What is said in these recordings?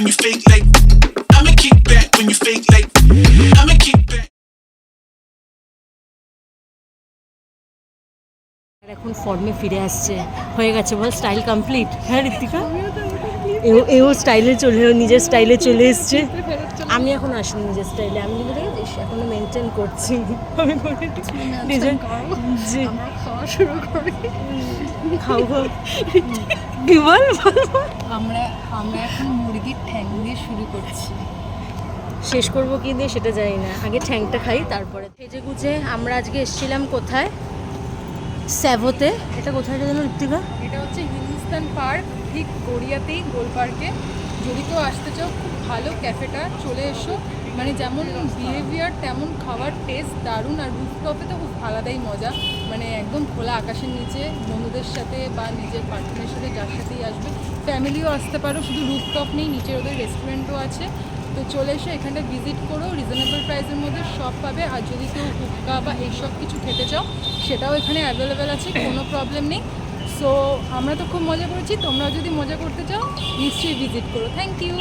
when you fake like. I'ma kick back when you fake like. I'ma kick back. এখন ফর্মে ফিরে আসছে, হয়ে গেছে বল, স্টাইল কমপ্লিট। হ্যাঁ ঋতিকা, এও স্টাইলে চলে, নিজের স্টাইলে চলে এসছে। আমি এখন আসিনি নিজের স্টাইলে, আমি কিন্তু দেখেছিস এখনো মেনটেন করছি। আমি নিজের জি খাওয়া শুরু করি। খাও খাও, কি বল? আমরা এখন মুরগির ঠ্যাং দিয়ে শুরু করছি। শেষ করবো কি দিয়ে সেটা জানি না, আগে ঠ্যাংটা খাই তারপরে। সেজে গুজে আমরা আজকে এসেছিলাম কোথায়? স্যাভোতে। এটা কোথায় যেন ঋতিকা? এটা হচ্ছে হিন্দুস্তান পার্ক, ঠিক গড়িয়াতেই, গোল পার্কে। যদি কেউ আসতে চাও, খুব ভালো ক্যাফেটা, চলে এসো। মানে যেমন বিহেভিয়ার তেমন খাবার টেস্ট দারুণ। আর রুফটপে তো খুব আলাদাই মজা, মানে একদম খোলা আকাশের নিচে বন্ধুদের সাথে বা নিজের পার্টনারের সাথে, যার সাথেই আসবে। ফ্যামিলিও আসতে পারো, শুধু রুফটপ নেই, নিচের ওদের রেস্টুরেন্টও আছে। তো চলে এসো, এখানটা ভিজিট করো, রিজনেবল প্রাইসের মধ্যে সব পাবে। আর যদি কেউ হুক্কা বা এইসব কিছু খেতে চাও, সেটাও এখানে অ্যাভেলেবেল আছে, কোনো প্রবলেম নেই। সো আমরা তো খুব মজা করেছি, তোমরাও যদি মজা করতে চাও নিশ্চয়ই ভিজিট করো। Thank you.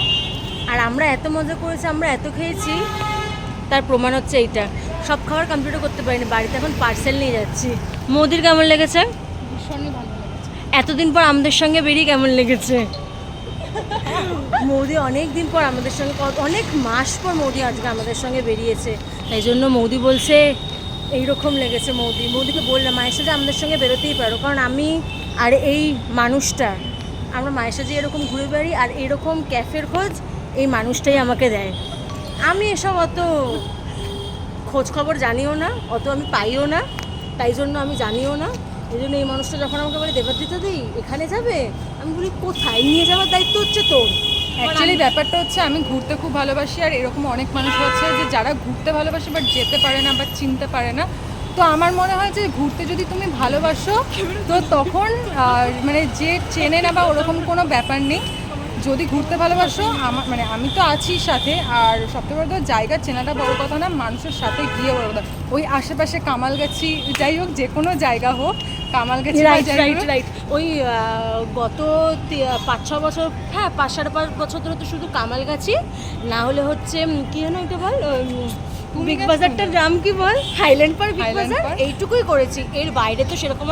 আর আমরা এত মজা করেছি, আমরা এত খেয়েছি, তার প্রমাণ হচ্ছে এইটা। সব খাবার কমপ্লিটও করতে পারিনি, বাড়িতে এখন পার্সেল নিয়ে যাচ্ছি। মোদির কেমন লেগেছে? ভীষণই ভালো লেগেছে। এতদিন পর আমাদের সঙ্গে বেরিয়ে কেমন লেগেছে? মৌদি অনেক দিন পর আমাদের সঙ্গে, অনেক মাস পর মৌদি আজকে আমাদের সঙ্গে বেরিয়েছে, তাই জন্য মৌদি বলছে এইরকম লেগেছে। মৌদিকে বললাম মায়ের সাথে আমাদের সঙ্গে বেরোতেই পারো, কারণ আমি আর এই মানুষটা, আমরা মায়ের সাথে এরকম ঘুরে বেড়াই, আর এরকম ক্যাফের খোঁজ এই মানুষটাই আমাকে দেয়। আমি এসব অত খোঁজ খবর জানিও না, অত আমি পাইও না, তাই জন্য আমি জানিও না। এই জন্য এই মানুষটা যখন আমাকে বলে দেবাদ্রিতা দিই এখানে যাবে, আমি বলি কোথায়, নিয়ে যাওয়ার দায়িত্ব হচ্ছে তোর। অ্যাকচুয়ালি ব্যাপারটা হচ্ছে আমি ঘুরতে খুব ভালোবাসি, আর এরকম অনেক মানুষ আছে যে যারা ঘুরতে ভালোবাসে বাট যেতে পারে না বা চিনতে পারে না। তো আমার মনে হয় যে ঘুরতে যদি তুমি ভালোবাসো, তো তখন মানে যে চেনে না বা ওরকম কোনো ব্যাপার নেই। যদি ঘুরতে ভালোবাসো, মানে আমি তো আছি সাথে। আর সবথেকে বড় কথা, জায়গা চেনাটা বড় কথা না, মানুষের সাথে গিয়ে বড় কথা। ওই আশেপাশে কামালগাছি, যাই হোক, যে কোনো জায়গা হোক, কামালগাছি রাইট। ওই গত 5-6 বছর, হ্যাঁ 5-5.5 বছর ধরে তো শুধু কামালগাছি, না হলে হচ্ছে কি যেন এটা বল, বিগ বাজারটার নাম কি বল, হাইল্যান্ড পার্ক, বিগ বাজার, এইটুকুই করেছি। এর বাইরে তো সেরকম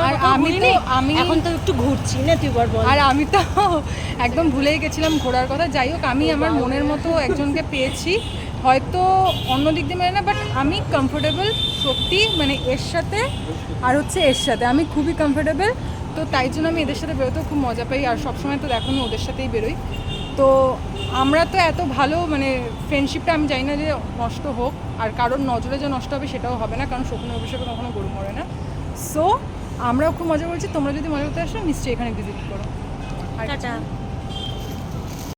আমি এখন তো একটু ঘুরছি না, তুই বল। আর আমি তো একদম ভুলেই গেছিলাম ঘোরার কথা। যাই হোক, আমি আমার মনের মতো একজনকে পেয়েছি, হয়তো অন্য দিক দিয়ে মানে না, বাট আমি কমফোর্টেবল সত্যি, মানে এর সাথে আর হচ্ছে এর সাথে আমি খুবই কমফোর্টেবল। তো তাই জন্য আমি এদের সাথে বেরোতেও খুব মজা পাই। আর সবসময় তো দেখো আমি ওদের সাথেই বেরোই। তো আমরা তো এত ভালো, মানে ফ্রেন্ডশিপটা আমি জানি না যে নষ্ট হোক, আর কারোর নজরে যে নষ্ট হবে সেটাও হবে না, কারণ শকুনের অভিশাপে কখনো গরু মরে না। সো আমরাও খুব মজা করছি, তোমরা যদি মজা করতে আসো নিশ্চয়ই এখানে ভিজিট করো। টাটা।